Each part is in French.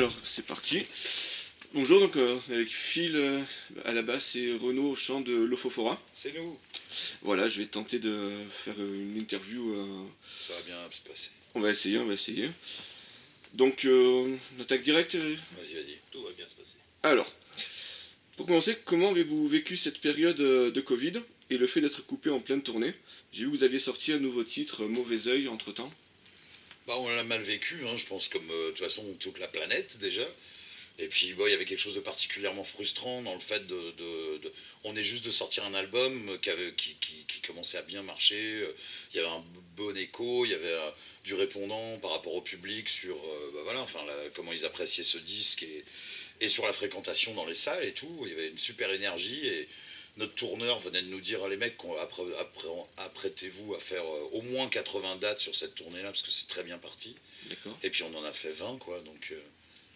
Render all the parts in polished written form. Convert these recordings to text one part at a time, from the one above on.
Alors, c'est parti. Bonjour, donc avec Phil à la basse et Renaud au chant de l'Ophophora. C'est nous. Voilà, je vais tenter de faire une interview. Ça va bien se passer. On va essayer, on va essayer. Donc, on attaque direct. Vas-y. Tout va bien se passer. Alors, pour commencer, comment avez-vous vécu cette période de Covid et le fait d'être coupé en pleine tournée? J'ai vu que vous aviez sorti un nouveau titre, Mauvais Oeil, entre-temps. Bah, on l'a mal vécu, hein, je pense, comme de toute façon toute la planète déjà. Et puis bon, il y avait quelque chose de particulièrement frustrant dans le fait on est juste de sortir un album qui commençait à bien marcher. Il y avait un bon écho, il y avait du répondant par rapport au public sur bah voilà, enfin, comment ils appréciaient ce disque et sur la fréquentation dans les salles et tout. Il y avait une super énergie et notre tourneur venait de nous dire: les mecs, apprêtez-vous à faire au moins 80 dates sur cette tournée-là parce que c'est très bien parti. D'accord. Et puis on en a fait 20 quoi, donc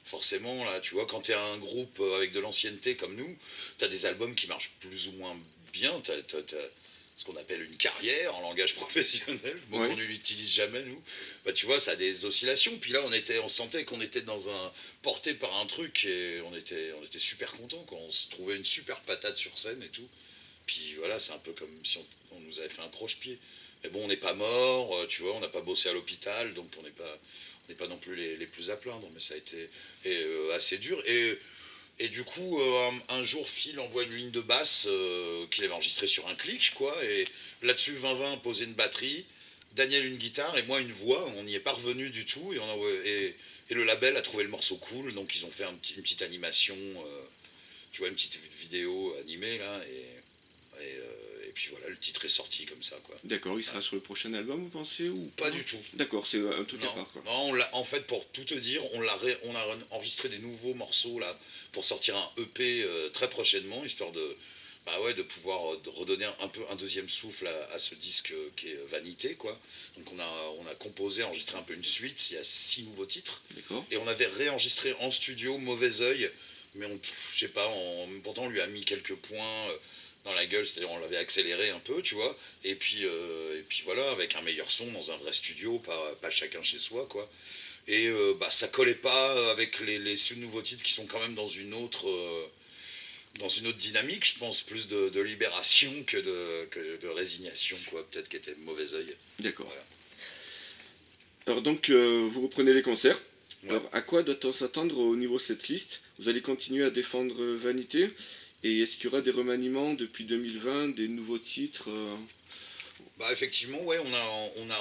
forcément là, tu vois, quand t'es un groupe avec de l'ancienneté comme nous, t'as des albums qui marchent plus ou moins bien, t'as ce qu'on appelle une carrière en langage professionnel, mot Ouais. qu'on n'utilise jamais nous. Bah tu vois, ça a des oscillations. Puis là, on sentait qu'on était porté par un truc et on était super contents quand on se trouvait une super patate sur scène et tout. Puis voilà, c'est un peu comme si on nous avait fait un croche-pied. Mais bon, on n'est pas mort, tu vois, on n'a pas bossé à l'hôpital, donc on n'est pas non plus les plus à plaindre, mais ça a été assez dur. Et du coup, un jour, Phil envoie une ligne de basse qu'il avait enregistrée sur un clic, quoi. Et là-dessus, 2020 a posé une batterie, Daniel une guitare et moi une voix. On n'y est pas revenu du tout. Et le label a trouvé le morceau cool, donc ils ont fait une petite animation, tu vois, une petite vidéo animée, là. Et puis voilà, le titre est sorti comme ça, quoi. D'accord, il sera sur le prochain album, vous pensez ou Pas du tout. D'accord, c'est un truc à Non, part, quoi. non en fait, pour tout te dire, on a enregistré des nouveaux morceaux là pour sortir un EP très prochainement, histoire bah ouais, de pouvoir de redonner un peu un deuxième souffle à ce disque qui est Vanité, quoi. Donc on a composé, enregistré un peu une suite. Il y a 6 nouveaux titres. D'accord. Et on avait réenregistré en studio Mauvais Oeil, mais je sais pas, pourtant on lui a mis quelques points dans la gueule, c'est-à-dire on l'avait accéléré un peu, tu vois, et puis voilà, avec un meilleur son dans un vrai studio, pas chacun chez soi, quoi. Et bah ça collait pas avec les nouveaux titres qui sont quand même dans une autre dynamique, je pense, plus de libération que de résignation, quoi, peut-être qu'était Mauvais Oeil. D'accord. Voilà. Alors donc, vous reprenez les concerts. Ouais. Alors, à quoi doit-on s'attendre au niveau de cette liste? Vous allez continuer à défendre Vanité? Et est-ce qu'il y aura des remaniements depuis 2020, des nouveaux titres Bah effectivement, ouais, on a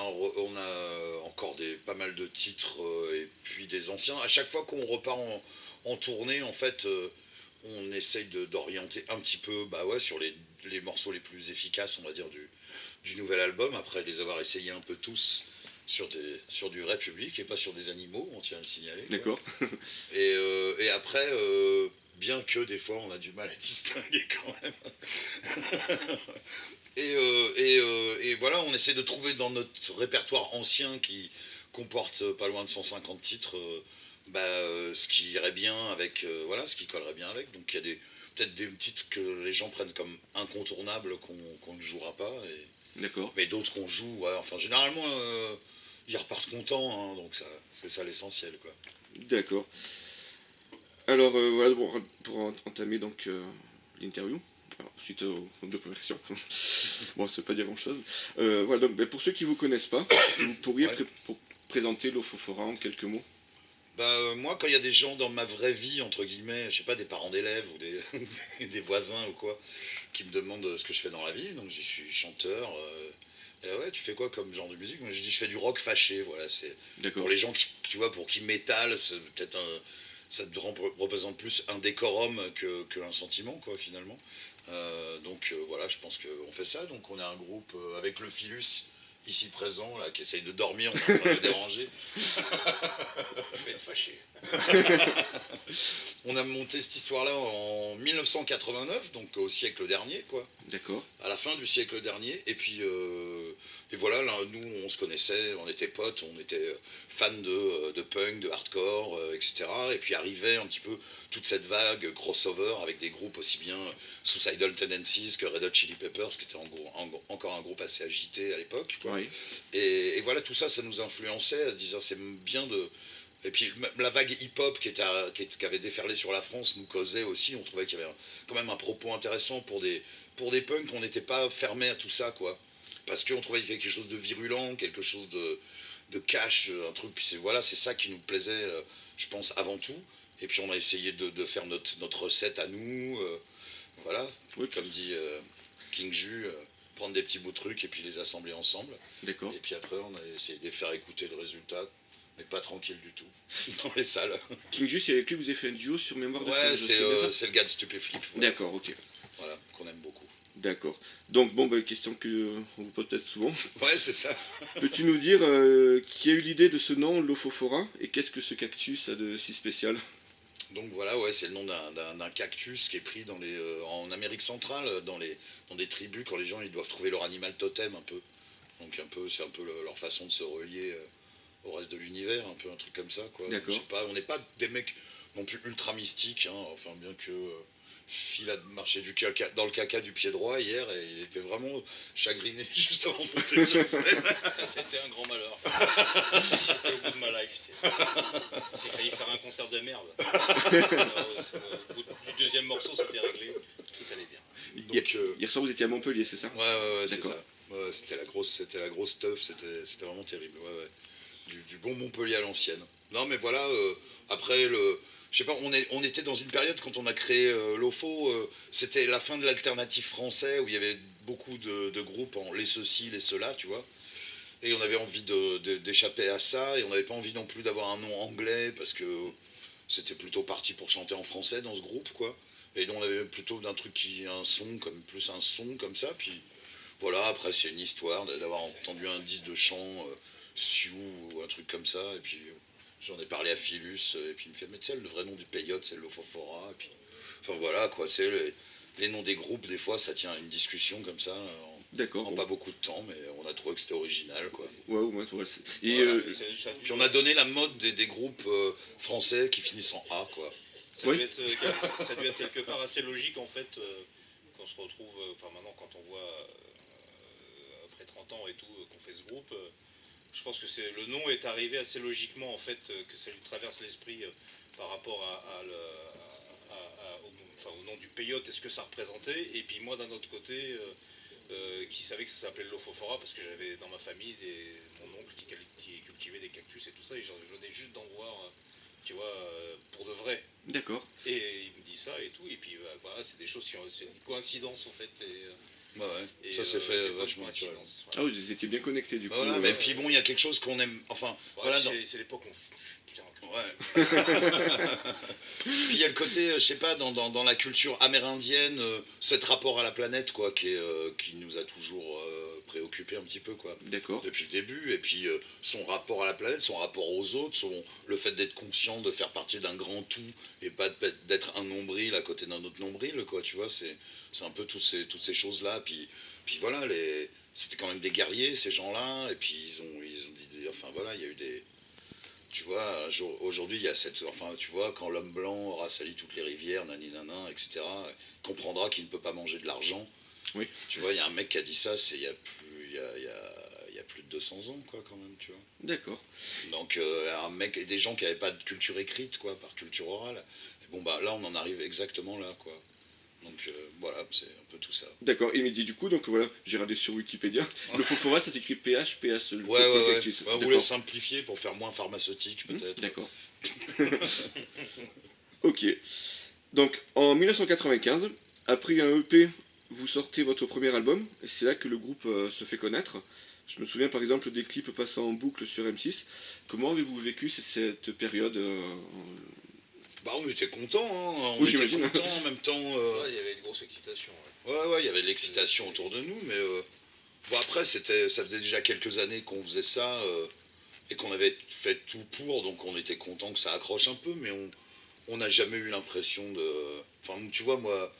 encore pas mal de titres et puis des anciens. À chaque fois qu'on repart en tournée, en fait, on essaye d'orienter un petit peu, bah ouais, sur les morceaux les plus efficaces, on va dire, du nouvel album, après les avoir essayés un peu tous sur du vrai public et pas sur des animaux, on tient à le signaler, quoi. D'accord. Et après, bien que des fois on a du mal à distinguer quand même. Et voilà, on essaie de trouver dans notre répertoire ancien qui comporte pas loin de 150 titres, bah, ce qui irait bien avec, voilà, ce qui collerait bien avec. Donc il y a peut-être des titres que les gens prennent comme incontournables qu'on ne jouera pas, D'accord. mais d'autres qu'on joue. Ouais, enfin, généralement, ils repartent contents, hein, donc c'est ça l'essentiel, quoi. D'accord. Alors, voilà, bon, pour entamer donc l'interview. Alors, suite aux deux premières questions. Bon, ça veut pas dire grand-chose. Voilà, donc, ben, pour ceux qui vous connaissent pas, est-ce que vous pourriez Ouais. présenter l'Ophophora en quelques mots? Bah, moi, quand il y a des gens dans ma vraie vie, entre guillemets, je sais pas, des parents d'élèves ou des voisins ou quoi, qui me demandent ce que je fais dans la vie, donc je dis, je suis chanteur. Et ouais, tu fais quoi comme genre de musique? Moi, je dis, je fais du rock fâché, voilà. C'est D'accord. pour les gens qui, tu vois, pour qui métal, c'est peut-être ça représente plus un décorum qu'un sentiment, quoi, finalement. Donc voilà, je pense qu'on fait ça. Donc on a un groupe avec le Philus ici présent, là, qui essaye de dormir, on est en train de le déranger. Je vais être fâché. On a monté cette histoire-là en 1989, donc au siècle dernier, quoi. D'accord. À la fin du siècle dernier. Et voilà, là, nous, on se connaissait, on était potes, on était fans de punk, de hardcore, etc. Et puis arrivait un petit peu toute cette vague crossover avec des groupes aussi bien Suicidal Tendencies que Red Hot Chili Peppers, qui était encore un groupe assez agité à l'époque, quoi. Oui. Et voilà, tout ça, ça nous influençait à se dire c'est bien Et puis la vague hip-hop qui avait déferlé sur la France nous causait aussi, on trouvait qu'il y avait quand même un propos intéressant pour des punks, on n'était pas fermé à tout ça, quoi. Parce qu'on trouvait qu'il y avait quelque chose de virulent, quelque chose de cash, un truc, puis c'est ça qui nous plaisait, je pense, avant tout. Et puis on a essayé de faire notre recette à nous, voilà, Oui, comme dit King Ju, prendre des petits bouts de trucs et puis les assembler ensemble. d'accord. Et puis après, on a essayé de les faire écouter le résultat, mais pas tranquille du tout, dans les salles. King Juice, c'est avec lui que vous avez fait un duo sur Mémoire de Ouais, Singe, bien ça c'est le gars de Stupéflip. D'accord, ok. Voilà, qu'on aime beaucoup. D'accord. Donc, bon, question que on vous pose peut-être souvent. Ouais, c'est ça. Peux-tu nous dire qui a eu l'idée de ce nom, l'Ophophora, et qu'est-ce que ce cactus a de si spécial? Donc voilà, ouais, c'est le nom d'un cactus qui est pris en Amérique centrale, dans des tribus, quand les gens ils doivent trouver leur animal totem un peu. Donc c'est un peu leur façon de se relier au reste de l'univers, un peu un truc comme ça, quoi. D'accord. Je sais pas, on n'est pas des mecs non plus ultra mystiques, hein, enfin bien que Phil a marché dans le caca du pied droit hier et il était vraiment chagriné juste avant de monter sur scène. C'était un grand malheur. J'étais au bout de ma life. J'ai failli faire un concert de merde. Alors, au bout du deuxième morceau, c'était réglé. Tout allait bien. Donc, Hier soir, vous étiez à Montpellier, c'est ça? ouais, c'est D'accord. ça. Ouais, c'était la grosse stuff, c'était vraiment terrible. Ouais. Du bon Montpellier à l'ancienne. Non, mais voilà, après, je sais pas, on était dans une période quand on a créé l'OFO, c'était la fin de l'alternative français où il y avait beaucoup de groupes en les ceci, les cela, tu vois. Et on avait envie d'échapper à ça, et on n'avait pas envie non plus d'avoir un nom anglais parce que c'était plutôt parti pour chanter en français dans ce groupe, quoi. Et donc on avait plutôt plus un son comme ça, puis voilà, après c'est une histoire d'avoir entendu un disque de chant Sioux ou un truc comme ça, et puis j'en ai parlé à Philus, et puis il me fait, mais tu sais, le vrai nom du peyote c'est l'Ophophora, et puis, enfin voilà, quoi, c'est les noms des groupes, des fois ça tient à une discussion comme ça, D'accord. en Bon. pas beaucoup de temps, mais on a trouvé que c'était original, quoi. Ouais, Et Voilà. Ça Puis on a donné la mode des groupes français qui finissent en A, quoi. a Oui. dû être, ça a dû être quelque part assez logique en fait qu'on se retrouve, enfin maintenant quand on voit après 30 ans et tout qu'on fait ce groupe, je pense que le nom est arrivé assez logiquement en fait, que ça lui traverse l'esprit par rapport au nom du peyote et ce que ça représentait. Et puis moi d'un autre côté, qui savait que ça s'appelait l'Ophophora parce que j'avais dans ma famille mon oncle qui cultivait des cactus et tout ça, et j'en venais juste d'en voir, tu vois, pour de vrai. D'accord. Et il me dit ça et tout, et puis voilà, c'est des choses c'est une coïncidence en fait. Ouais, Et, ça s'est fait des bonnes vachement naturel. coïncidences, Ah oui, vous étiez bien connectés du coup. Voilà, mais puis bon, il y a quelque chose qu'on aime, enfin, ouais, voilà, c'est l'époque où putain, ouais. Puis il y a le côté, je sais pas, dans la culture amérindienne, cet rapport à la planète, quoi, qui nous a toujours préoccupé un petit peu, quoi, D'accord. depuis le début. Et puis son rapport à la planète, son rapport aux autres, le fait d'être conscient de faire partie d'un grand tout et pas d'être un nombril à côté d'un autre nombril, quoi, tu vois, c'est un peu toutes ces choses-là. Puis voilà, c'était quand même des guerriers, ces gens-là, et puis ils ont dit, enfin voilà, il y a eu des. Tu vois, aujourd'hui, il y a enfin, tu vois, quand l'homme blanc aura sali toutes les rivières, naninana, etc., il comprendra qu'il ne peut pas manger de l'argent. Oui. Tu vois, il y a un mec qui a dit ça, il y a plus de 200 ans, quoi, quand même, tu vois. D'accord. Donc, un mec, et des gens qui n'avaient pas de culture écrite, quoi, par culture orale. Et bon, bah là, on en arrive exactement là, quoi. Donc, voilà, c'est un peu tout ça. D'accord. Et il me dit du coup, donc voilà, j'ai regardé sur Wikipédia. L'Ophophora, ça s'écrit PH, le Ouais. cactus. On voulait simplifier pour faire moins pharmaceutique, peut-être. D'accord. Ok. Donc en 1995, après un EP, vous sortez votre premier album, et c'est là que le groupe se fait connaître. Je me souviens par exemple des clips passant en boucle sur M6. Comment avez-vous vécu cette période Bah, on était contents, hein. On Oui, était j'imagine. contents en même temps. ouais, il y avait une grosse excitation. Ouais. Ouais, il y avait de l'excitation autour de nous, mais bon, après, ça faisait déjà quelques années qu'on faisait ça et qu'on avait fait tout pour, donc on était content que ça accroche un peu, mais on n'a jamais eu l'impression de. Enfin, tu vois, moi,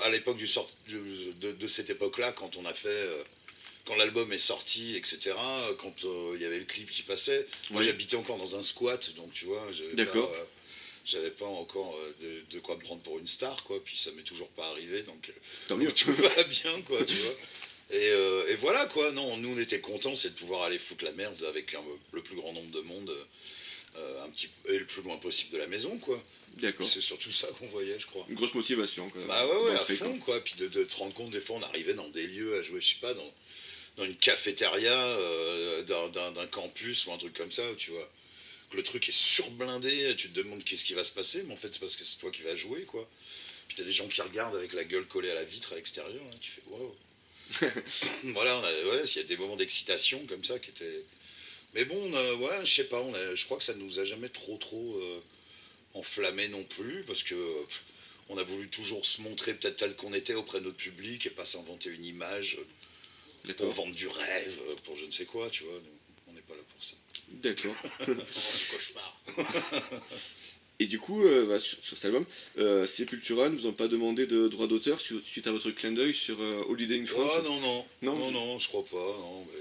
à l'époque de cette époque-là, quand on a fait. Quand l'album est sorti, etc., quand il y avait le clip qui passait, moi Oui. j'habitais encore dans un squat, donc tu vois, D'accord. j'avais pas encore de quoi me prendre pour une star, quoi, puis ça m'est toujours pas arrivé, donc Tant mieux. tout va bien, quoi, tu vois. Et voilà, quoi, non, nous on était contents, c'est de pouvoir aller foutre la merde avec le plus grand nombre de monde et le plus loin possible de la maison, quoi. D'accord. C'est surtout ça qu'on voyait, je crois. Une grosse motivation, quoi. Bah ouais, à d'entrée, fond, quoi. Puis de te rendre compte, des fois, on arrivait dans des lieux à jouer, je sais pas, dans une cafétéria d'un campus ou un truc comme ça, où tu vois, que le truc est surblindé, tu te demandes qu'est-ce qui va se passer, mais en fait, c'est parce que c'est toi qui vas jouer, quoi. Puis t'as des gens qui regardent avec la gueule collée à la vitre à l'extérieur, hein, tu fais waouh. Voilà, il y a des moments d'excitation comme ça qui étaient. Mais bon, ouais, je sais pas, je crois que ça nous a jamais trop enflammé non plus, parce que on a voulu toujours se montrer peut-être tel qu'on était auprès de notre public et pas s'inventer une image pour D'accord. vendre du rêve, pour je ne sais quoi, tu vois. On n'est pas là pour ça. D'accord. Du cauchemar. Et du coup, sur cet album, Sepultura ne vous ont pas demandé de droit d'auteur suite à votre clin d'œil sur Holiday in France? Oh non, Non, non, je crois pas, non, mais...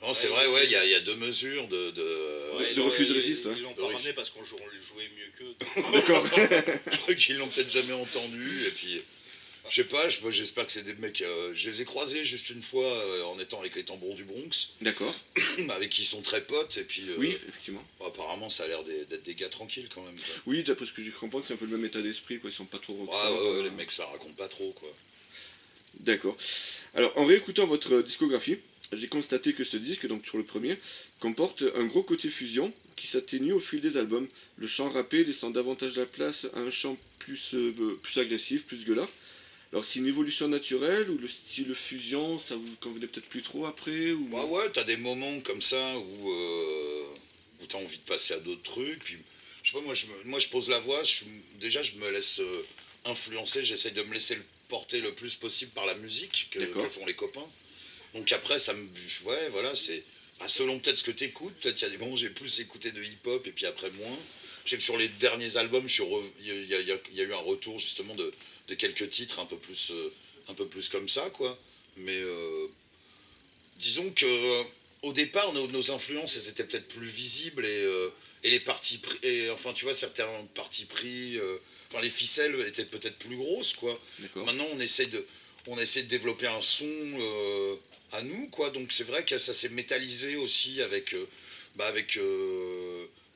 Non, c'est Ouais, vrai, ouais, il y a deux mesures de... Ouais, de refus de résiste, Ils ouais. l'ont De pas refus. ramené parce qu'on le jouait mieux qu'eux. D'accord. Je crois qu'ils l'ont peut-être jamais entendu, et puis... Je sais pas, moi j'espère que c'est des mecs... je les ai croisés juste une fois en étant avec les Tambours du Bronx, D'accord. avec qui ils sont très potes, et puis... Oui, effectivement. Apparemment, ça a l'air d'être des gars tranquilles quand même, quoi. Oui, d'après ce que j'ai compris, c'est un peu le même état d'esprit, quoi. Ils sont pas trop Ouais, rockstars. ouais, les mecs ça raconte pas trop, quoi. D'accord. Alors, en réécoutant votre discographie, j'ai constaté que ce disque, donc sur le premier, comporte un gros côté fusion qui s'atténue au fil des albums. Le chant rappé laissant davantage la place à un chant plus agressif, plus gueulard. Alors, c'est une évolution naturelle ou le style fusion, ça vous convenait peut-être plus trop après ou... Ouais, t'as des moments comme ça où t'as envie de passer à d'autres trucs, puis... Je sais pas, moi je pose la voix, déjà je me laisse influencer, j'essaie de me laisser porter le plus possible par la musique que font les copains. Donc après, ouais, voilà, c'est selon peut-être ce que t'écoutes, peut-être il y a des moments où j'ai plus écouté de hip-hop et puis après moins. Je sais que sur les derniers albums, il y a eu un retour justement de quelques titres un peu plus comme ça, quoi. Mais disons que au départ, nos influences, elles étaient peut-être plus visibles et les partis pris, enfin tu vois, certains partis pris, enfin les ficelles étaient peut-être plus grosses, quoi. D'accord. Maintenant, on essaie de développer un son à nous, quoi. Donc c'est vrai que ça s'est métallisé aussi avec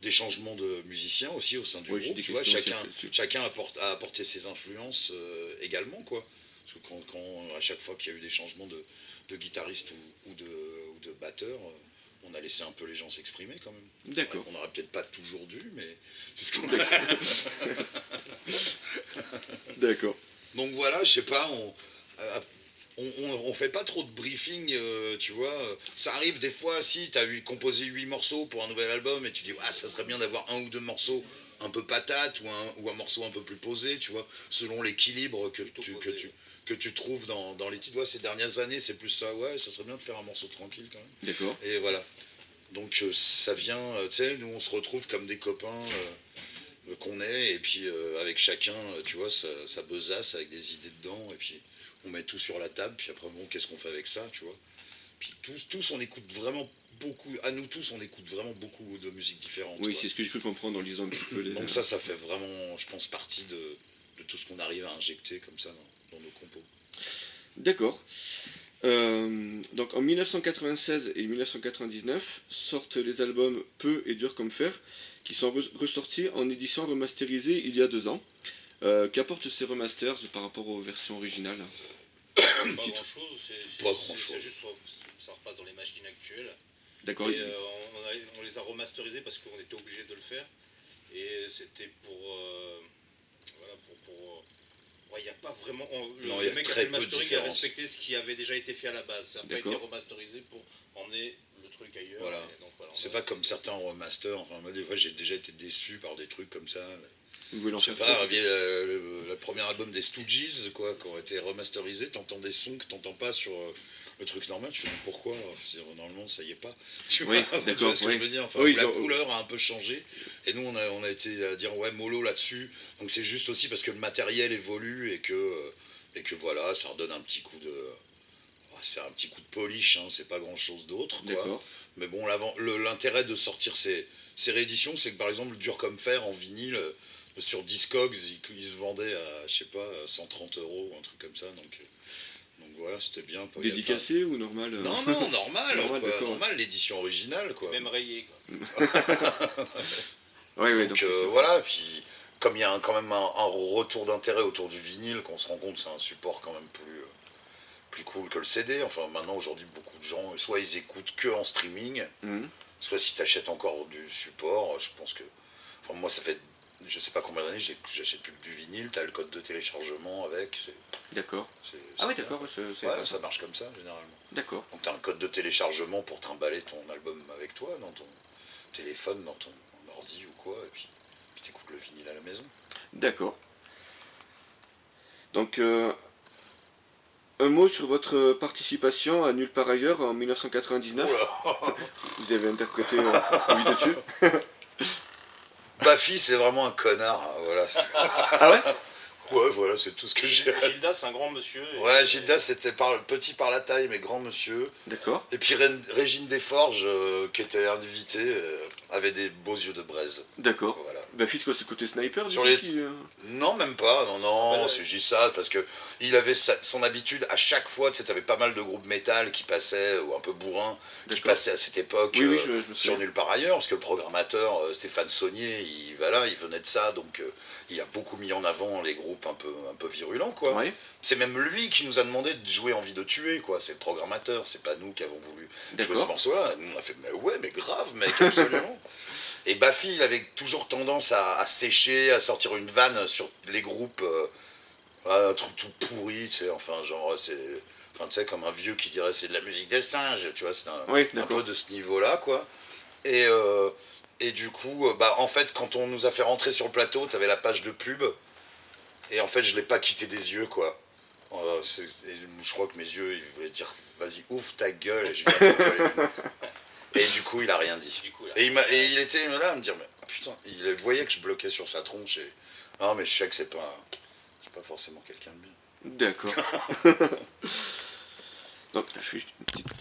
des changements de musiciens aussi au sein du Oui, j'ai groupe. des Tu vois, questions aussi là-dessus. chacun a apporté ses influences également, quoi. Parce que à chaque fois qu'il y a eu des changements de guitariste ou de batteur, on a laissé un peu les gens s'exprimer quand même. D'accord. On n'aurait peut-être pas toujours dû, mais c'est ce qu'on a. D'accord. Donc voilà, je sais pas, on fait pas trop de briefing, tu vois. Ça arrive des fois, si tu as composé 8 morceaux pour un nouvel album et tu dis, ah, ça serait bien d'avoir un ou deux morceaux un peu patate ou un morceau un peu plus posé, tu vois, selon l'équilibre que tu trouves dans les titres. Ouais, ces dernières années, c'est plus ça, ouais, ça serait bien de faire un morceau tranquille quand même. D'accord. Et voilà. Donc ça vient, tu sais, nous on se retrouve comme des copains qu'on est, et puis avec chacun, tu vois, ça besace avec des idées dedans, et puis on met tout sur la table, puis après, bon, qu'est-ce qu'on fait avec ça, tu vois. Puis tous, on écoute vraiment beaucoup, à nous tous, on écoute vraiment beaucoup de musiques différentes. Oui, quoi. c'est ce que j'ai cru comprendre en lisant un petit peu les... Donc ça fait vraiment, je pense, partie de tout ce qu'on arrive à injecter comme ça dans nos compos. D'accord. Donc en 1996 et 1999 sortent les albums Peu et Dur comme fer, qui sont ressortis en édition remasterisée il y a 2 ans. Qu'apportent ces remasters par rapport aux versions originales? Pas grand-chose, c'est juste ça repasse dans les machines actuelles. D'accord. Et on les a remasterisés parce qu'on était obligé de le faire. Et c'était pour... voilà, il n'y a pas vraiment... Non, il y le a mec qui a très fait le peu de mastering a différence. respecté ce qui avait déjà été fait à la base. Ça n'a pas été D'accord. remasterisé pour emmener le truc ailleurs. Voilà. Et donc, voilà, C'est pas comme certains remasters, enfin moi des fois j'ai déjà été déçu par des trucs comme ça. Vous voulez en Je sais faire pas, trop, le premier album des Stooges, quoi, qui ont été remasterisés, t'entends des sons que t'entends pas sur le truc normal, tu fais mais pourquoi normalement ça y est pas. Tu Oui, vois, d'accord, tu vois ce que oui. je veux dire, enfin, Oui, la genre, couleur a un peu changé, et nous on a été à dire ouais mollo là-dessus, donc c'est juste aussi parce que le matériel évolue et que voilà, ça redonne un petit coup de... C'est un petit coup de polish, hein, c'est pas grand chose d'autre, quoi. D'accord. Mais bon, l'intérêt de sortir ces rééditions, c'est que par exemple, Dur comme fer en vinyle, sur Discogs, il se vendait à, je sais pas, 130 € ou un truc comme ça. Donc voilà, c'était bien. Quoi. Il y a Dédicacé ou normal plein- Non, non, normal, Normal, quoi, d'accord. normal, l'édition originale, quoi. Même rayé, quoi. Ouais, Donc c'est ça. voilà, puis comme il y a quand même un retour d'intérêt autour du vinyle, qu'on se rend compte que c'est un support quand même plus cool que le CD. Enfin, maintenant, aujourd'hui, beaucoup de gens, soit ils écoutent que en streaming, Mhm. soit si tu achètes encore du support, je pense que. Enfin, moi, ça fait je sais pas combien d'années, j'achète plus que du vinyle, t'as le code de téléchargement avec. D'accord. C'est- Ah oui, c'est d'accord, c'est bien. Ouais, ça marche comme ça, généralement. D'accord. Donc, t'as un code de téléchargement pour trimballer ton album avec toi, dans ton téléphone, dans ton ordi ou quoi, et puis t'écoutes le vinyle à la maison. D'accord. Donc, un mot sur votre participation à Nulle part ailleurs en 1999. Oula. Vous avez interprété Oui dessus. Baffy, c'est vraiment un connard, hein, voilà. Ah ouais? Ouais, voilà, c'est tout ce que j'ai. Gilda, c'est un grand monsieur. Ouais, Gildas, c'était petit par la taille, mais grand monsieur. D'accord. Et puis Régine Desforges, qui était invitée, avait des beaux yeux de braise. D'accord. Voilà. Bah, fils, quoi, c'est côté sniper, du Sur coup, les- qui, Non, même pas, non, Ouais, c'est juste ça, parce que il avait son habitude, à chaque fois, tu sais, t'avais pas mal de groupes métal qui passaient, ou un peu bourrins, qui D'accord. passaient à cette époque Oui, oui, je me sur souviens. Nulle part ailleurs, parce que le programmateur, Stéphane Saunier, il venait de ça, donc il a beaucoup mis en avant les groupes un peu virulents, quoi. Ouais, C'est même lui qui nous a demandé de jouer Envie de tuer, quoi. C'est le programmateur, c'est pas nous qui avons voulu jouer ce d'accord. morceau-là. Nous, on a fait, mais ouais, mais grave, mec, absolument. Et Baffy, il avait toujours tendance à sécher, à sortir une vanne sur les groupes, un truc tout pourri, tu sais, enfin, genre, c'est. Enfin, tu sais, comme un vieux qui dirait c'est de la musique des singes, tu vois, c'est Oui, un d'accord. peu de ce niveau-là, quoi. Et du coup, bah, en fait, quand on nous a fait rentrer sur le plateau, t'avais la page de pub, et en fait, je l'ai pas quitté des yeux, quoi. Et je crois que mes yeux, ils voulaient dire, vas-y, ouvre ta gueule, et je viens de me coller. Et du coup, il a rien dit. Du coup, là, Et il était là à me dire, mais putain, il voyait que je bloquais sur sa tronche, et non, mais je sais que c'est pas forcément quelqu'un de bien. D'accord. Donc, je suis